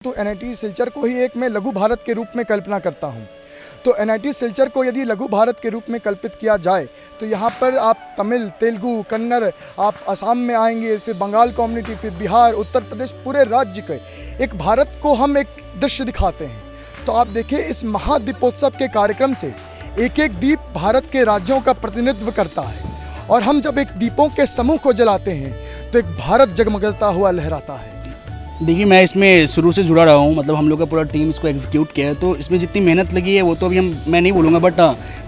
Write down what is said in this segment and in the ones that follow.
तो एनआईटी सिलचर को ही एक मैं लघु भारत के रूप में कल्पना करता हूँ। तो एनआईटी सिलचर को यदि लघु भारत के रूप में कल्पित किया जाए तो यहाँ पर आप तमिल, तेलुगु, कन्नड़, आप असम में आएंगे, फिर बंगाल कम्युनिटी, फिर बिहार, उत्तर प्रदेश, पूरे राज्य के एक भारत को हम एक दृश्य दिखाते हैं। तो आप देखिए इस महादीपोत्सव के कार्यक्रम से एक एक दीप भारत के राज्यों का प्रतिनिधित्व करता है और हम जब एक दीपों के समूह को जलाते हैं तो एक भारत जगमगाता हुआ लहराता है। देखिए, मैं इसमें शुरू से जुड़ा रहा हूँ, मतलब हम लोग का पूरा टीम इसको एग्जीक्यूट किया है, तो इसमें जितनी मेहनत लगी है वो तो अभी मैं नहीं बोलूँगा, बट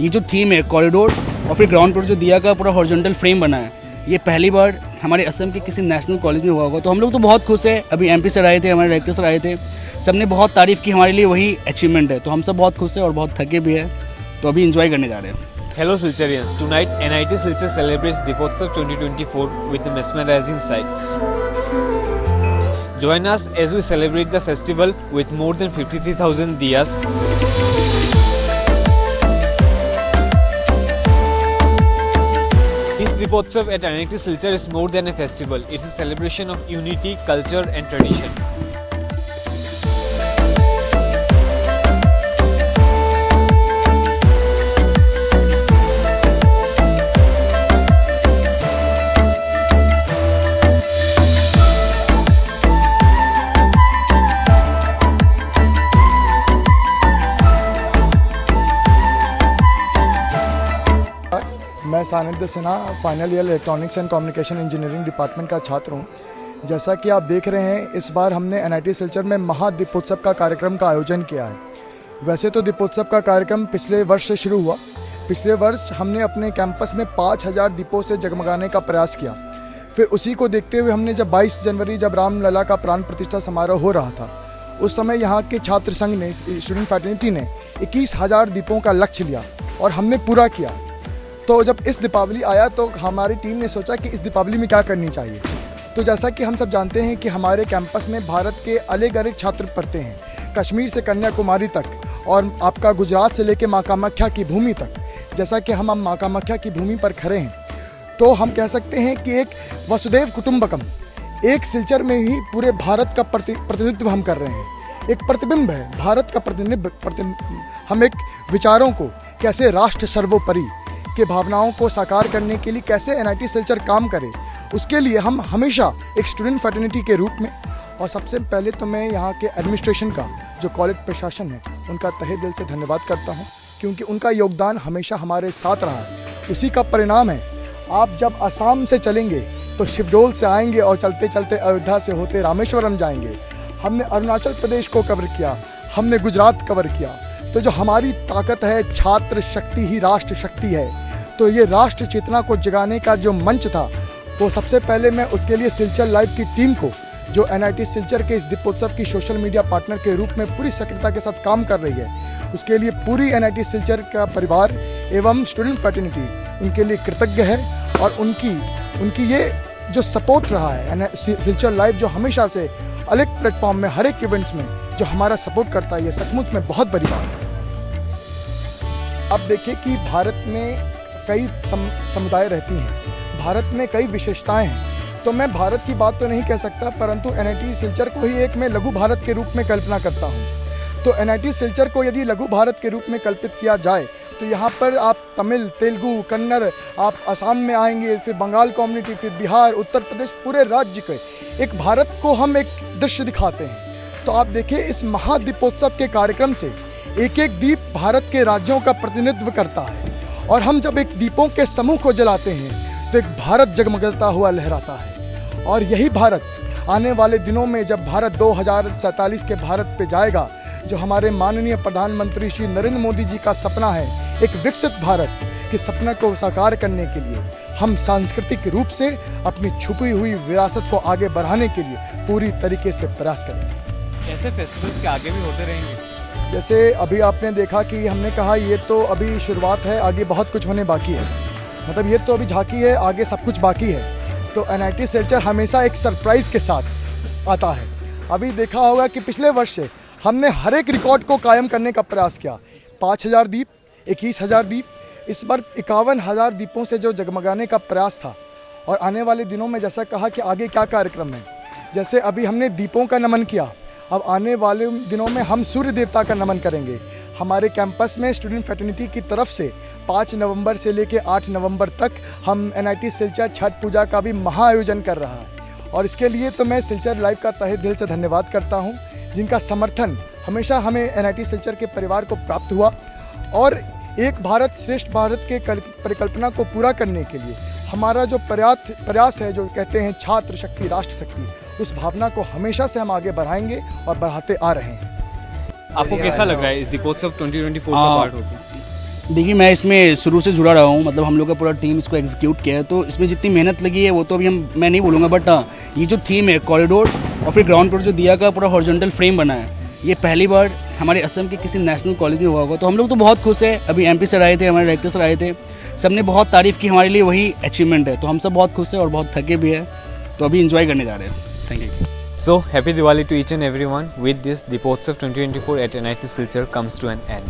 ये जो थीम है कॉरिडोर और फिर ग्राउंड पर जो दिया का पूरा हॉरिजॉन्टल फ्रेम बना है, ये पहली बार हमारे असम के किसी नेशनल कॉलेज में हुआ होगा। तो हम लोग तो बहुत खुश है। अभी एमपी सर आए थे, हमारे डायरेक्टर सर आए थे, सबने बहुत तारीफ़ की, हमारे लिए वही अचीवमेंट है। तो हम सब बहुत खुश हैं और बहुत थके भी हैं, तो अभी इंजॉय करने जा रहे हैं। Hello Silcharians, tonight NIT Silchar celebrates Deepotsav 2024 with a mesmerizing sight. Join us as we celebrate the festival with more than 53,000 diyas. This Deepotsav at NIT Silchar is more than a festival, it's a celebration of unity, culture and tradition. मैं सानिध्य Sinha final year electronics and communication engineering department का छात्र हूं। जैसा कि आप देख रहे हैं, इस बार हमने एनआईटी सिलचर में महादीपोत्सव का कार्यक्रम का आयोजन किया है। वैसे तो दीपोत्सव का कार्यक्रम पिछले वर्ष से शुरू हुआ। पिछले वर्ष हमने अपने कैंपस में 5000 दीपों से जगमगाने का प्रयास किया। फिर उसी को देखते हुए हमने जब 22 जनवरी जब रामलला का प्राण प्रतिष्ठा समारोह हो रहा था, उस समय यहाँ के छात्र संघ ने, स्टूडेंट फैटर्निटी ने 21,000 दीपों का लक्ष्य लिया और हमने पूरा किया। तो जब इस दीपावली आया तो हमारी टीम ने सोचा कि इस दीपावली में क्या करनी चाहिए। तो जैसा कि हम सब जानते हैं कि हमारे कैंपस में भारत के अलग अलग छात्र पढ़ते हैं, कश्मीर से कन्याकुमारी तक और आपका गुजरात से लेकर माँ कामाख्या की भूमि तक। जैसा कि हम माँ कामाख्या की भूमि पर खड़े हैं तो हम कह सकते हैं कि एक वसुदेव कुटुंबकम, एक सिलचर में ही पूरे भारत का प्रतिनिधित्व हम कर रहे हैं। एक प्रतिबिंब है भारत का प्रतिनिधित्व। हम एक विचारों को कैसे राष्ट्र सर्वोपरि के भावनाओं को साकार करने के लिए कैसे एनआईटी सिलचर काम करे, उसके लिए हम हमेशा एक स्टूडेंट फैटर्निटी के रूप में, और सबसे पहले तो मैं यहाँ के एडमिनिस्ट्रेशन का, जो कॉलेज प्रशासन है, उनका तहे दिल से धन्यवाद करता हूँ, क्योंकि उनका योगदान हमेशा हमारे साथ रहा है। उसी का परिणाम है, आप जब असम से चलेंगे तो शिवडोल से आएंगे और चलते चलते अयोध्या से होते रामेश्वरम जाएंगे। हमने अरुणाचल प्रदेश को कवर किया, हमने गुजरात कवर किया। तो जो हमारी ताकत है, छात्र शक्ति ही राष्ट्र शक्ति है। तो ये राष्ट्र चेतना को जगाने का जो मंच था, वो सबसे पहले मैं उसके लिए सिलचर लाइव की टीम को, जो एनआईटी सिलचर के इस दीपोत्सव की सोशल मीडिया पार्टनर के रूप में पूरी सक्रियता के साथ काम कर रही है, उसके लिए पूरी एनआईटी सिलचर का परिवार एवं स्टूडेंट फैटर्निटी उनके लिए कृतज्ञ है। और उनकी ये जो सपोर्ट रहा है सिलचर लाइव, जो हमेशा से अलग प्लेटफॉर्म में हर एक इवेंट्स में जो हमारा सपोर्ट करता है, ये सचमुच में बहुत बड़ी बात है। अब देखिए कि भारत में कई समुदाय रहती हैं, भारत में कई विशेषताएं हैं। तो मैं भारत की बात तो नहीं कह सकता, परंतु एनआईटी सिलचर को ही एक मैं लघु भारत के रूप में कल्पना करता हूं। तो एनआईटी सिलचर को यदि लघु भारत के रूप में कल्पित किया जाए तो यहाँ पर आप तमिल, तेलुगु, कन्नड़, आप असम में आएंगे, फिर बंगाल कम्युनिटी, फिर बिहार, उत्तर प्रदेश, पूरे राज्य के एक भारत को हम एक दृश्य दिखाते हैं। तो आप देखिए इस महादीपोत्सव के कार्यक्रम से एक एक दीप भारत के राज्यों का प्रतिनिधित्व करता है और हम जब एक दीपों के समूह को जलाते हैं तो एक भारत जगमगाता हुआ लहराता है। और यही भारत आने वाले दिनों में जब भारत 2047 के भारत पे जाएगा, जो हमारे माननीय प्रधानमंत्री श्री नरेंद्र मोदी जी का सपना है, एक विकसित भारत के सपने को साकार करने के लिए हम सांस्कृतिक रूप से अपनी छुपी हुई विरासत को आगे बढ़ाने के लिए पूरी तरीके से प्रयास करेंगे। ऐसे फेस्टिवल्स के आगे भी होते रहेंगे। जैसे अभी आपने देखा कि हमने कहा ये तो अभी शुरुआत है, आगे बहुत कुछ होने बाकी है। मतलब ये तो अभी झांकी है, आगे सब कुछ बाकी है। तो एनआईटी सिलचर हमेशा एक सरप्राइज़ के साथ आता है। अभी देखा होगा कि पिछले वर्ष से हमने हर एक रिकॉर्ड को कायम करने का प्रयास किया। 5000 दीप, 21,000 दीप, इस बार 51,000 दीपों से जो जगमगाने का प्रयास था। और आने वाले दिनों में जैसा कहा कि आगे क्या कार्यक्रम है, जैसे अभी हमने दीपों का नमन किया, अब आने वाले दिनों में हम सूर्य देवता का नमन करेंगे। हमारे कैंपस में स्टूडेंट फ्रेटर्निटी की तरफ से 5 नवंबर से लेकर 8 नवंबर तक हम NIT सिलचर छठ पूजा का भी महाआयोजन कर रहा है और इसके लिए तो मैं सिलचर लाइव का तहे दिल से धन्यवाद करता हूं, जिनका समर्थन हमेशा हमें NIT सिलचर के परिवार को प्राप्त हुआ और एक भारत श्रेष्ठ भारत के परिकल्पना को पूरा करने के लिए हमारा जो प्रयास है, जो कहते हैं छात्र शक्ति राष्ट्र शक्ति, उस भावना को हमेशा से हम आगे बढ़ाएंगे और बढ़ाते आ रहे हैं। आपको कैसा लग रहा है इस दीपोत्सव 2024 का पार्ट होकर? देखिए, मैं इसमें शुरू से जुड़ा रहा हूँ, मतलब हम लोग का पूरा टीम इसको एग्जीक्यूट किया है, तो इसमें जितनी मेहनत लगी है वो तो अभी मैं नहीं बोलूँगा, बट ये जो थीम है कॉरिडोर और फिर ग्राउंड पर जो दिया का पूरा हॉरिजॉन्टल फ्रेम बना है, ये पहली बार हमारे असम के किसी नेशनल कॉलेज में हुआ होगा। तो हम लोग तो बहुत खुश है। अभी MP सर आए थे, हमारे डायरेक्टर सर आए थे, सबने बहुत तारीफ़ की, हमारे लिए वही अचीवमेंट है। तो हम सब बहुत खुश हैं और बहुत थके भी हैं, तो अभी इंजॉय करने जा रहे हैं। Thank you. So happy Diwali to each and everyone. With this, Deepotsav 2024 at NIT Silchar comes to an end.